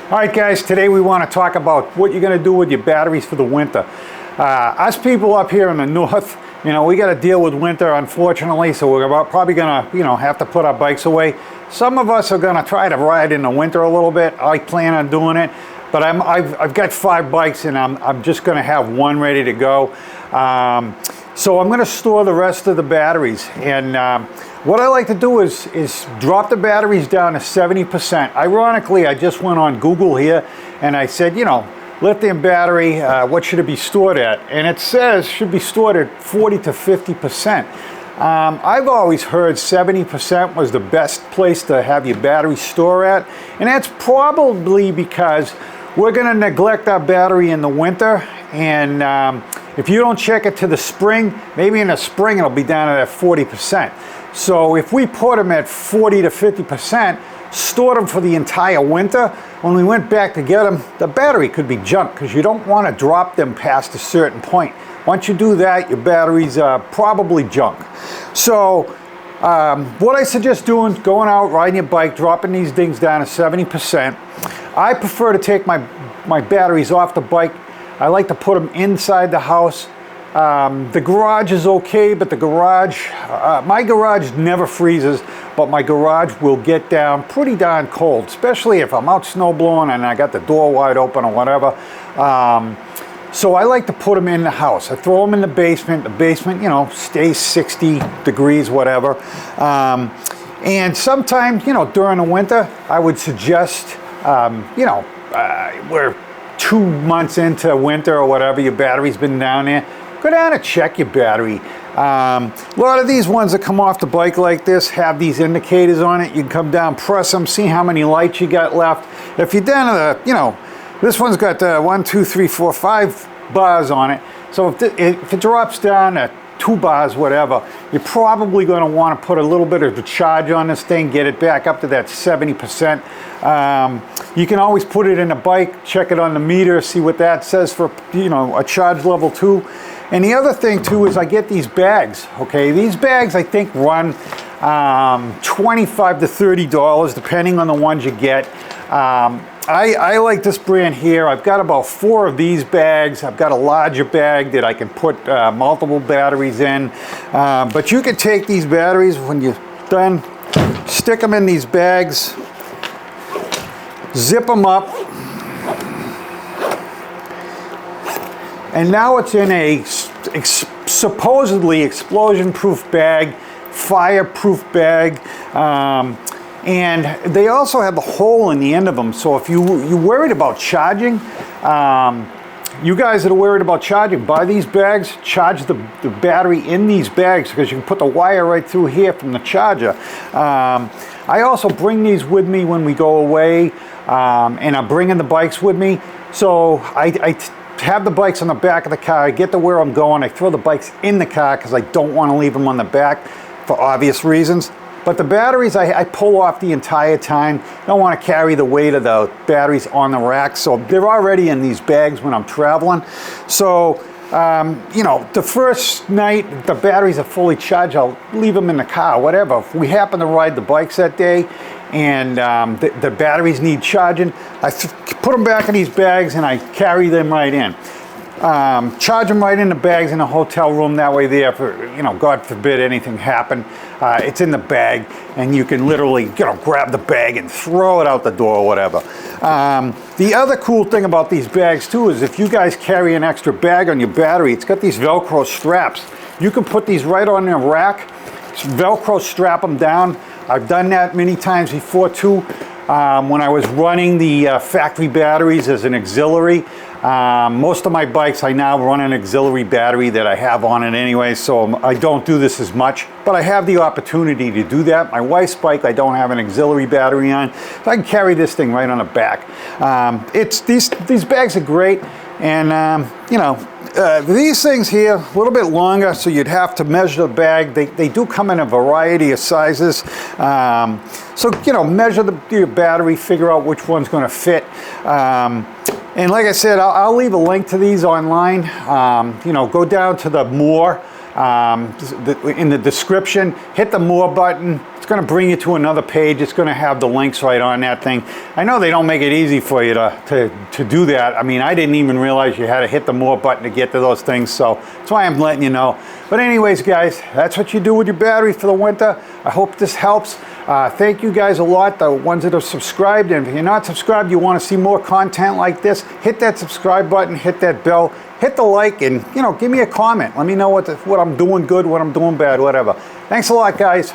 All right, guys, today we want to talk about what you're going to do with your batteries for the winter. Us people up here in the north, we got to deal with winter, unfortunately, so we're probably going to, have to put our bikes away. Some of us are going to try to ride in the winter a little bit. I plan on doing it, but I've got 5 bikes, and I'm just going to have one ready to go. So I'm going to store the rest of the batteries, and what I like to do is drop the batteries down to 70%. Ironically, I just went on Google here and I said, lithium battery, what should it be stored at? And it says should be stored at 40 to 50%. I've always heard 70% was the best place to have your battery store at, and that's probably because we're going to neglect our battery in the winter, and if you don't check it to the spring, maybe in the spring it'll be down at that 40%. So if we put them at 40 to 50%, stored them for the entire winter, when we went back to get them, the battery could be junk because you don't want to drop them past a certain point. Once you do that, your batteries are probably junk. So what I suggest doing, going out, riding your bike, dropping these things down to 70%. I prefer to take my batteries off the bike. I like to put them inside the house. The garage is okay, but the garage, my garage never freezes, but my garage will get down pretty darn cold, especially if I'm out snow blowing and I got the door wide open or whatever. So I like to put them in the house. I throw them in the basement. The basement, stays 60 degrees, whatever. And sometimes, during the winter, I would suggest, we're 2 months into winter or whatever, your battery's been down there. Go down and check your battery. A lot of these ones that come off the bike like this have these indicators on it. You can come down, press them, see how many lights you got left. If you're down to the, this one's got 1, 2, 3, 4, 5 bars on it. So if it drops down to 2 bars, whatever, you're probably going to want to put a little bit of a charge on this thing, get it back up to that 70%. You can always put it in a bike, check it on the meter, see what that says for, a charge level 2. And the other thing too is I get these bags, okay? These bags I think run $25 to $30 depending on the ones you get. I like this brand here. I've got about 4 of these bags. I've got a larger bag that I can put multiple batteries in. But you can take these batteries when you're done, stick them in these bags, zip them up, and now it's in a supposedly explosion-proof bag, fire-proof bag, and they also have a hole in the end of them. So if you're worried about charging, you guys that are worried about charging, buy these bags, charge the battery in these bags because you can put the wire right through here from the charger. I also bring these with me when we go away, and I'm bringing the bikes with me. So I have the bikes on the back of the car. I get to where I'm going. I throw the bikes in the car because I don't want to leave them on the back for obvious reasons. But the batteries I pull off the entire time. I don't want to carry the weight of the batteries on the rack. So they're already in these bags when I'm traveling. So, the first night the batteries are fully charged, I'll leave them in the car, whatever. If we happen to ride the bikes that day and the batteries need charging, I put them back in these bags and I carry them right in. Charge them right in the bags in the hotel room. That way there, for, God forbid anything happen, it's in the bag and you can literally, grab the bag and throw it out the door or whatever. The other cool thing about these bags too is if you guys carry an extra bag on your battery, it's got these Velcro straps. You can put these right on your rack, Velcro strap them down. I've done that many times before too. When I was running the factory batteries as an auxiliary, most of my bikes I now run an auxiliary battery that I have on it anyway, so I don't do this as much, but I have the opportunity to do that. My wife's bike I don't have an auxiliary battery on, so I can carry this thing right on the back. These bags are great, and these things here a little bit longer, so you'd have to measure the bag. They do come in a variety of sizes, so measure your battery, figure out which one's going to fit. And like I said, I'll leave a link to these online. Go down to the more in the description, hit the more button. It's It's going to bring you to another page. It's going to have the links right on that thing. I know they don't make it easy for you to do that. I mean, I didn't even realize you had to hit the more button to get to those things, so that's why I'm letting you know. But anyways, guys, that's what you do with your battery for the winter. I hope this helps. Thank you guys a lot, the ones that are subscribed. And if you're not subscribed, you want to see more content like this, hit that subscribe button, hit that bell, hit the like, and give me a comment. Let me know what I'm doing good, what I'm doing bad, whatever. Thanks a lot, guys.